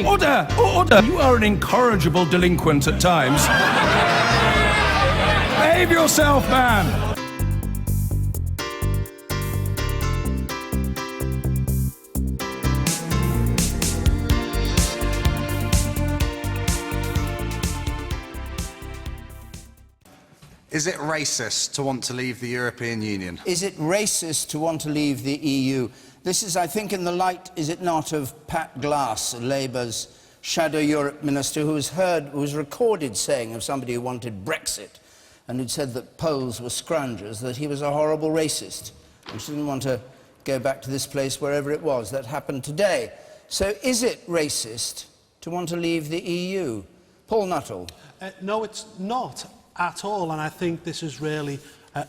Order! Order! You are an incorrigible delinquent at times. Behave yourself, man! Is it racist to want to leave the European Union? Is it racist to want to leave the EU? This is, I think, in the light, is it not, of Pat Glass, Labour's Shadow Europe Minister, who was recorded saying of somebody who wanted Brexit and who'd said that Poles were scroungers, that he was a horrible racist. And she didn't want to go back to this place, wherever it was. That happened today. So is it racist to want to leave the EU? Paul Nuttall. No, it's not at all, and I think this is really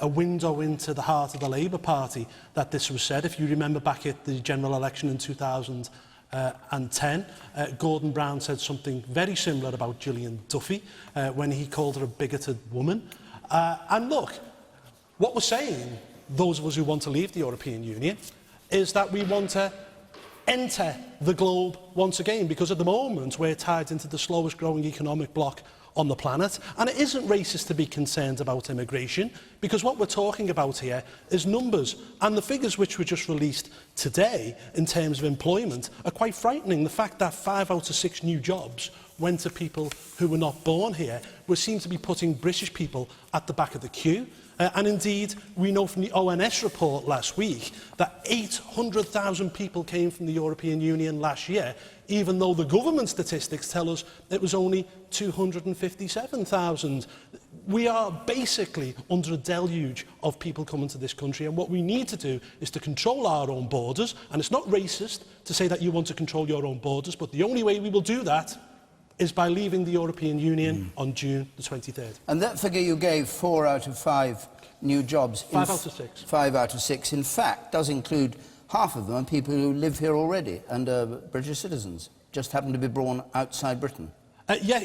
a window into the heart of the Labour Party that this was said. If you remember back at the general election in 2010, Gordon Brown said something very similar about Gillian Duffy when he called her a bigoted woman. And look, what we're saying, those of us who want to leave the European Union, is that we want to enter the globe once again, because at the moment we're tied into the slowest growing economic bloc on the planet, and it isn't racist to be concerned about immigration, because what we're talking about here is numbers, and the figures which were just released today in terms of employment are quite frightening. The fact that 5 out of 6 new jobs went to people who were not born here would seem to be putting British people at the back of the queue. And indeed, we know from the ONS report last week that 800,000 people came from the European Union last year, even though the government statistics tell us it was only 257,000. We are basically under a deluge of people coming to this country, and what we need to do is to control our own borders. And it's not racist to say that you want to control your own borders, but the only way we will do that is by leaving the European Union on June the 23rd. And that figure you gave, 4 out of 5 new jobs... 5 out of 6. 5 out of 6, in fact, does include half of them are people who live here already and are British citizens, just happen to be born outside Britain.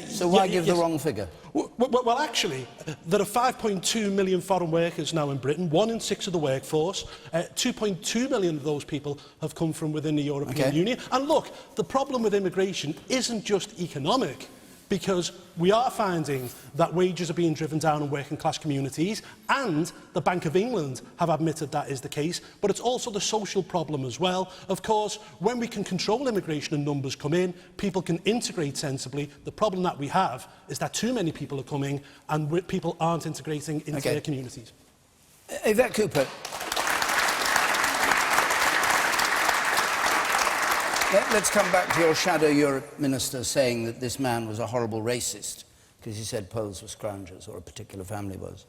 So why give the wrong figure? Well, actually, there are 5.2 million foreign workers now in Britain, 1 in 6 of the workforce. 2.2 million of those people have come from within the European Union. And look, the problem with immigration isn't just economic, because we are finding that wages are being driven down in working class communities, and the Bank of England have admitted that is the case, but it's also the social problem as well. Of course, when we can control immigration and numbers come in, people can integrate sensibly. The problem that we have is that too many people are coming and people aren't integrating into their communities. Yvette Cooper. Let's come back to your Shadow Europe Minister saying that this man was a horrible racist because he said Poles were scroungers, or a particular family was.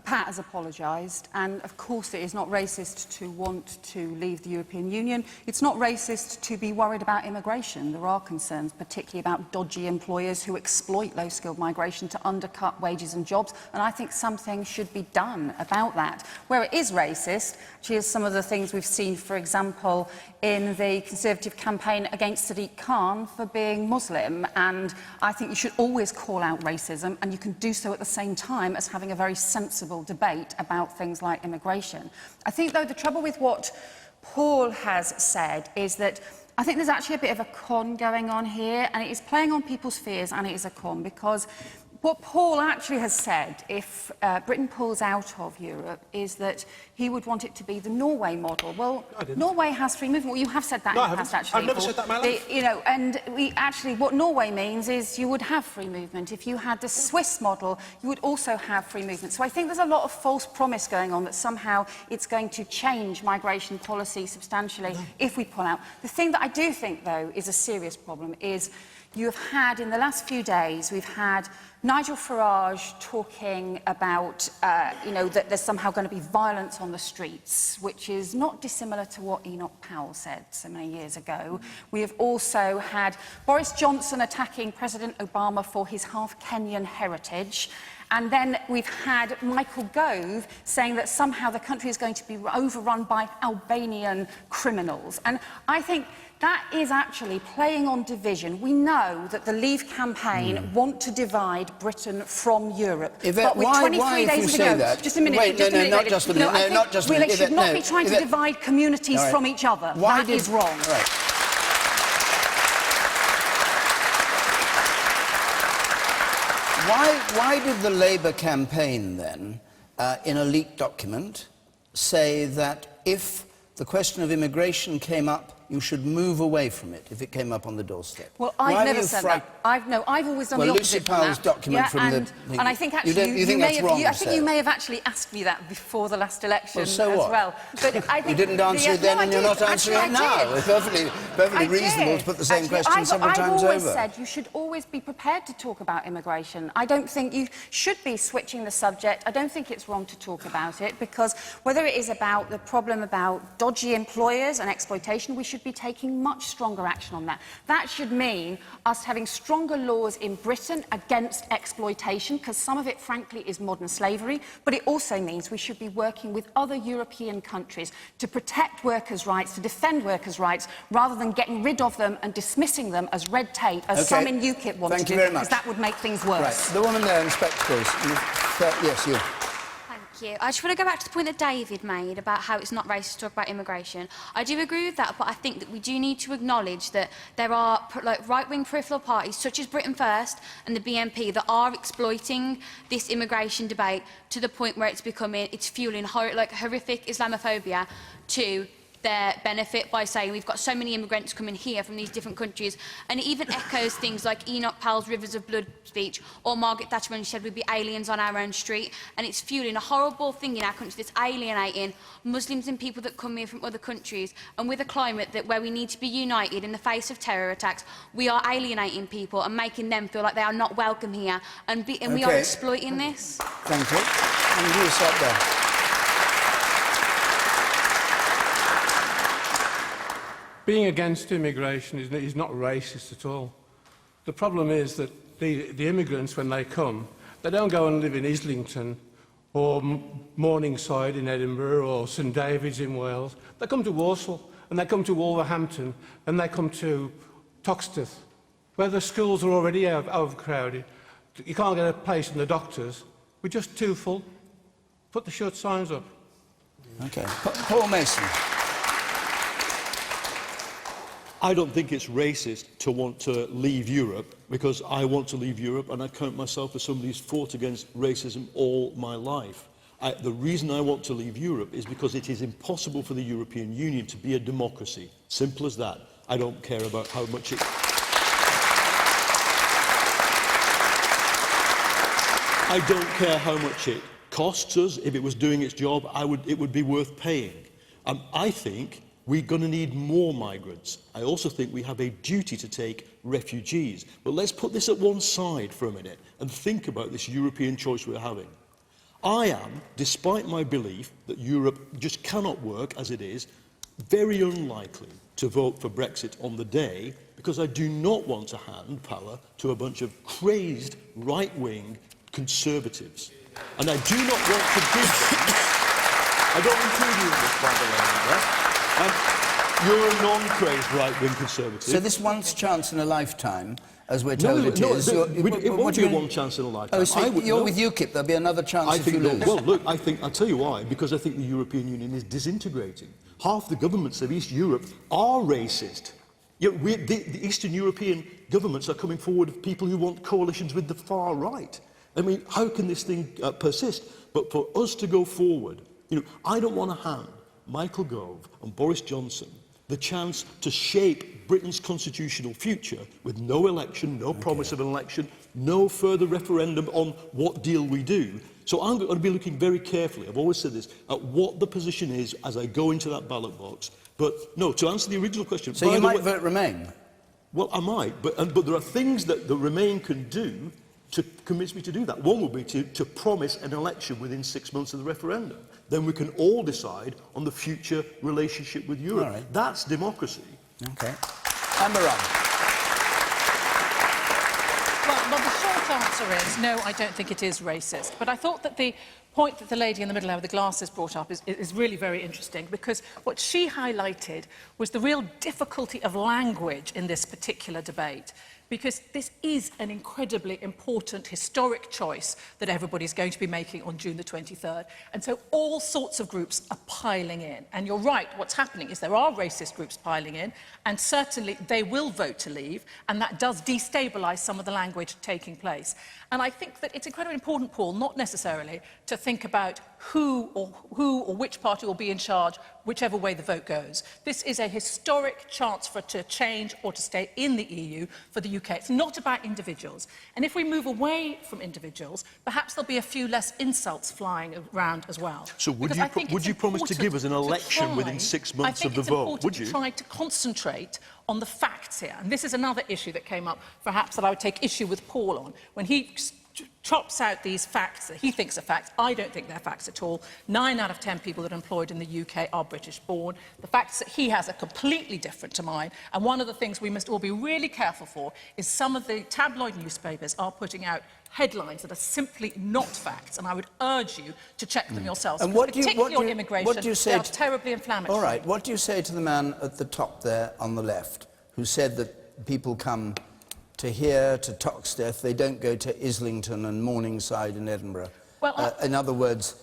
Pat has apologised, and of course it is not racist to want to leave the European Union. It's not racist to be worried about immigration. There are concerns, particularly about dodgy employers who exploit low-skilled migration to undercut wages and jobs, and I think something should be done about that. Where it is racist, actually, is some of the things we've seen, for example, in the Conservative campaign against Sadiq Khan for being Muslim, and I think you should always call out racism, and you can do so at the same time as having a very sensible debate about things like immigration. I think, though, the trouble with what Paul has said is that I think there's actually a bit of a con going on here, and it is playing on people's fears, and it is a con, because what Paul actually has said, if Britain pulls out of Europe, is that he would want it to be the Norway model. Well, Norway has free movement. Well, you have said that in the past, actually. I've never said that in my life. And what Norway means is you would have free movement. If you had the Swiss model, you would also have free movement. So I think there's a lot of false promise going on that somehow it's going to change migration policy substantially if we pull out. The thing that I do think, though, is a serious problem is you have had, in the last few days, we've had Nigel Farage talking about, that there's somehow going to be violence on the streets, which is not dissimilar to what Enoch Powell said so many years ago. We have also had Boris Johnson attacking President Obama for his half-Kenyan heritage. And then we've had Michael Gove saying that somehow the country is going to be overrun by Albanian criminals. And I think that is actually playing on division. We know that the Leave campaign want to divide Britain from Europe. Yvette, but with 23 days to go, just a minute. Wait, not just a minute. We should not be trying to divide communities from each other. That is wrong. Why did the Labour campaign then, in a leaked document, say that if the question of immigration came up, you should move away from it if it came up on the doorstep? Well, I've never said that. I've always done the opposite from Lucy Powell's that. document from and, the... and I think actually I think you may have actually asked me that before the last election as well. But I think you didn't answer it then, and you're not answering it now. It's perfectly reasonable to put the same question several times over. I've always said you should always be prepared to talk about immigration. I don't think you should be switching the subject. I don't think it's wrong to talk about it, because whether it is about the problem about dodgy employers and exploitation, we should be taking much stronger action on that. That should mean us having stronger laws in Britain against exploitation, because some of it, frankly, is modern slavery, but it also means we should be working with other European countries to protect workers' rights, to defend workers' rights, rather than getting rid of them and dismissing them as red tape, as some in UKIP want to do, because that would make things worse. Right. The woman there in spectacles. Yes, you. Thank you. I just want to go back to the point that David made about how it's not racist to talk about immigration. I do agree with that, but I think that we do need to acknowledge that there are right-wing peripheral parties such as Britain First and the BNP that are exploiting this immigration debate to the point where it's fueling horrific Islamophobia to their benefit by saying we've got so many immigrants coming here from these different countries, and it even echoes things like Enoch Powell's Rivers of Blood speech or Margaret Thatcher when she said we'd be aliens on our own street, and it's fueling a horrible thing in our country that's alienating Muslims and people that come here from other countries. And with a climate where we need to be united in the face of terror attacks, we are alienating people and making them feel like they are not welcome here, and we are exploiting this. Thank you. And you sat there. Being against immigration is not racist at all. The problem is that the immigrants, when they come, they don't go and live in Islington or Morningside in Edinburgh or St David's in Wales. They come to Walsall, and they come to Wolverhampton, and they come to Toxteth, where the schools are already overcrowded. You can't get a place in the doctors. We're just too full. Put the shut signs up. OK. Paul Mason. I don't think it's racist to want to leave Europe, because I want to leave Europe and I count myself as somebody who's fought against racism all my life. The reason I want to leave Europe is because it is impossible for the European Union to be a democracy. Simple as that. I don't care about how much it... I don't care how much it costs us. If it was doing its job, it would be worth paying. I think we're going to need more migrants. I also think we have a duty to take refugees. But let's put this at one side for a minute and think about this European choice we're having. I am, despite my belief that Europe just cannot work as it is, very unlikely to vote for Brexit on the day, because I do not want to hand power to a bunch of crazed right-wing conservatives. And I do not want to give them... I don't include you in this, by the way, you're a non-crazed right-wing conservative. So this once chance in a lifetime, as we're told it is... It won't be a one chance in a lifetime. Oh, so you're with UKIP, there'll be another chance if you lose. Well, look, I'll tell you why. Because I think the European Union is disintegrating. Half the governments of East Europe are racist. The Eastern European governments are coming forward with people who want coalitions with the far right. I mean, how can this thing persist? But for us to go forward, I don't want to hand Michael Gove and Boris Johnson the chance to shape Britain's constitutional future with no election, no promise of an election, no further referendum on what deal we do. So I'm going to be looking very carefully, I've always said this, at what the position is as I go into that ballot box. But no, to answer the original question... So you might vote Remain? Well, I might, but there are things that the Remain can do to convince me to do that. One would be to promise an election within 6 months of the referendum. Then we can all decide on the future relationship with Europe. Right. That's democracy. OK. Amber Rudd. Well, the short answer is no, I don't think it is racist. But I thought that the point that the lady in the middle there with the glasses brought up is really very interesting, because what she highlighted was the real difficulty of language in this particular debate. Because this is an incredibly important historic choice that everybody's going to be making on June the 23rd. And so all sorts of groups are piling in. And you're right, what's happening is there are racist groups piling in, and certainly they will vote to leave, and that does destabilise some of the language taking place. And I think that it's incredibly important, Paul, not necessarily to think about who or which party will be in charge, whichever way the vote goes. This is a historic chance for it to change or to stay in the EU for the UK. It's not about individuals. And if we move away from individuals, perhaps there'll be a few less insults flying around as well. So would you promise to give us an election within 6 months of the vote? Would you? I think it's important to try to concentrate on the facts here. And this is another issue that came up, perhaps, that I would take issue with Paul on. When he chops out these facts that he thinks are facts, I don't think they're facts at all. 9 out of 10 people that are employed in the UK are British-born. The facts that he has are completely different to mine. And one of the things we must all be really careful for is some of the tabloid newspapers are putting out headlines that are simply not facts, and I would urge you to check them yourselves. And particularly on immigration, they are terribly inflammatory. All right, what do you say to the man at the top there on the left, who said that people come to here, to Toxteth, they don't go to Islington and Morningside in Edinburgh? Well, in other words,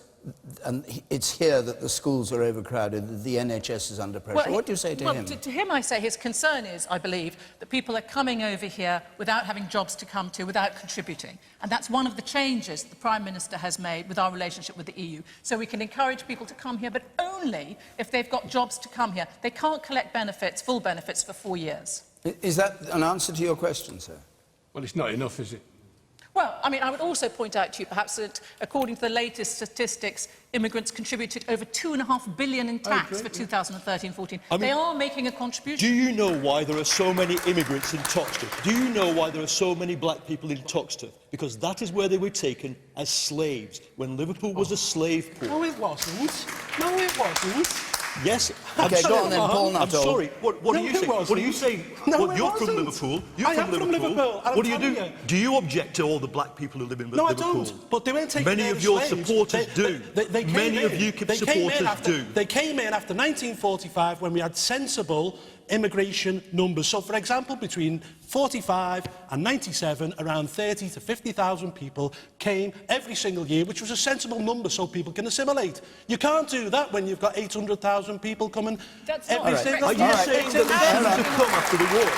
it's here that the schools are overcrowded, that the NHS is under pressure. What do you say to him? To him, I say his concern is, I believe, that people are coming over here without having jobs to come to, without contributing. And that's one of the changes the Prime Minister has made with our relationship with the EU. So we can encourage people to come here, but only if they've got jobs to come here. They can't collect benefits, full benefits, for 4 years. Is that an answer to your question, sir? Well, it's not enough, is it? Well, I mean, I would also point out to you, perhaps, that according to the latest statistics, immigrants contributed over £2.5 billion in tax for 2013-14. They are making a contribution. Do you know why there are so many immigrants in Toxteth? Do you know why there are so many black people in Toxteth? Because that is where they were taken as slaves, when Liverpool was a slave port. No, it wasn't. No, it wasn't. Yes. OK, go on then, Paul I'm sorry. What are you saying? What are you saying? No, you're from Liverpool. You're from Liverpool. What do you do? Do you object to all the black people who live in Liverpool? No, I don't. But they weren't taken Many of your slaves. supporters do. Many of UKIP supporters do. They came in after 1945, when we had sensible immigration numbers. So, for example, between 45 and 97, around 30 to 50,000 people came every single year, which was a sensible number so people can assimilate. You can't do that when you've got 800,000 people coming every single year. Are you saying that they shouldn't have come after the war?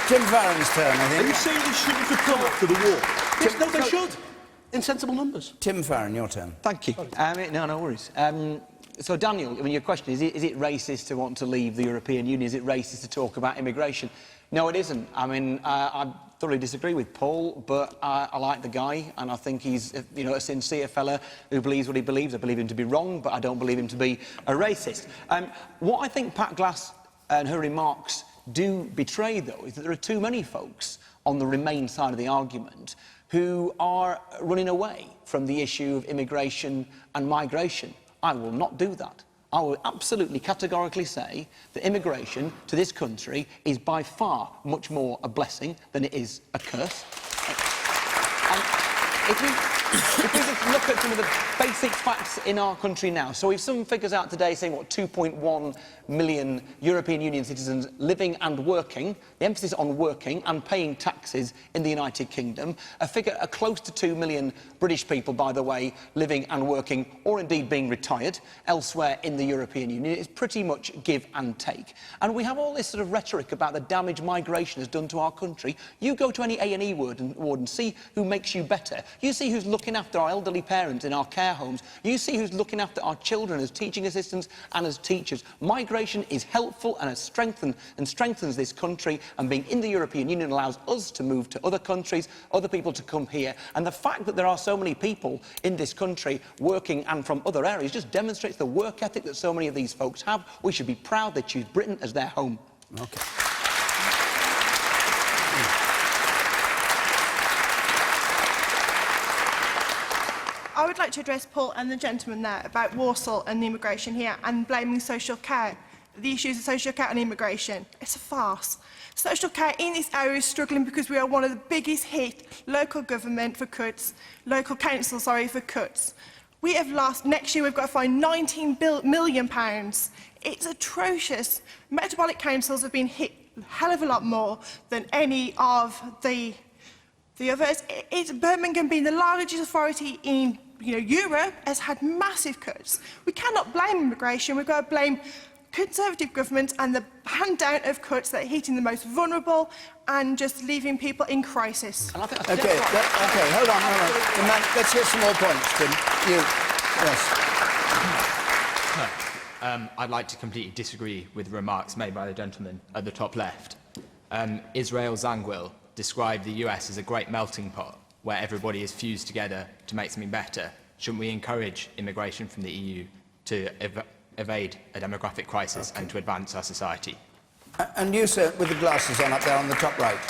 Tim Farron's turn, I think. Are you saying they shouldn't have come after the war? Yes, no, they should. In sensible numbers. Tim Farron, your turn. Thank you. No worries. So, Daniel, I mean, your question is it racist to want to leave the European Union? Is it racist to talk about immigration? No, it isn't. I mean, I thoroughly disagree with Paul, but I like the guy, and I think he's, a sincere fella who believes what he believes. I believe him to be wrong, but I don't believe him to be a racist. What I think Pat Glass and her remarks do betray, though, is that there are too many folks on the Remain side of the argument who are running away from the issue of immigration and migration. I will not do that. I will absolutely categorically say that immigration to this country is by far much more a blessing than it is a curse. And if we just look at some of the basic facts in our country now, so we've some figures out today saying, 2.1 million European Union citizens living and working, the emphasis on working and paying taxes in the United Kingdom, a figure close to 2 million British people, by the way, living and working, or indeed being retired elsewhere in the European Union. It's pretty much give and take. And we have all this sort of rhetoric about the damage migration has done to our country. You go to any A&E ward and see who makes you better. You see who's looking after our elderly parents in our care homes. You see who's looking after our children as teaching assistants and as teachers. Migration is helpful and has strengthens this country, and being in the European Union allows us to move to other countries, other people to come here. And the fact that there are so many people in this country working and from other areas just demonstrates the work ethic that so many of these folks have. We should be proud they choose Britain as their home. OK. I would like to address Paul and the gentleman there about Walsall and the immigration here and blaming social care, the issues of social care and immigration. It's a farce. Social care in this area is struggling because we are one of the biggest hit local government for cuts, local council, for cuts. We have lost, next year we've got to find £19 million. It's atrocious. Metabolic councils have been hit a hell of a lot more than any of the others. It's Birmingham, being the largest authority in Europe, has had massive cuts. We cannot blame immigration. We've got to blame Conservative governments and the hand down of cuts that are hitting the most vulnerable and just leaving people in crisis. Okay, hold on. Let's hear some more points, Tim. You, yes. I'd like to completely disagree with the remarks made by the gentleman at the top left. Israel Zangwill described the US as a great melting pot where everybody is fused together to make something better. Shouldn't we encourage immigration from the EU to evade a demographic crisis and to advance our society? And you, sir, with the glasses on up there on the top right.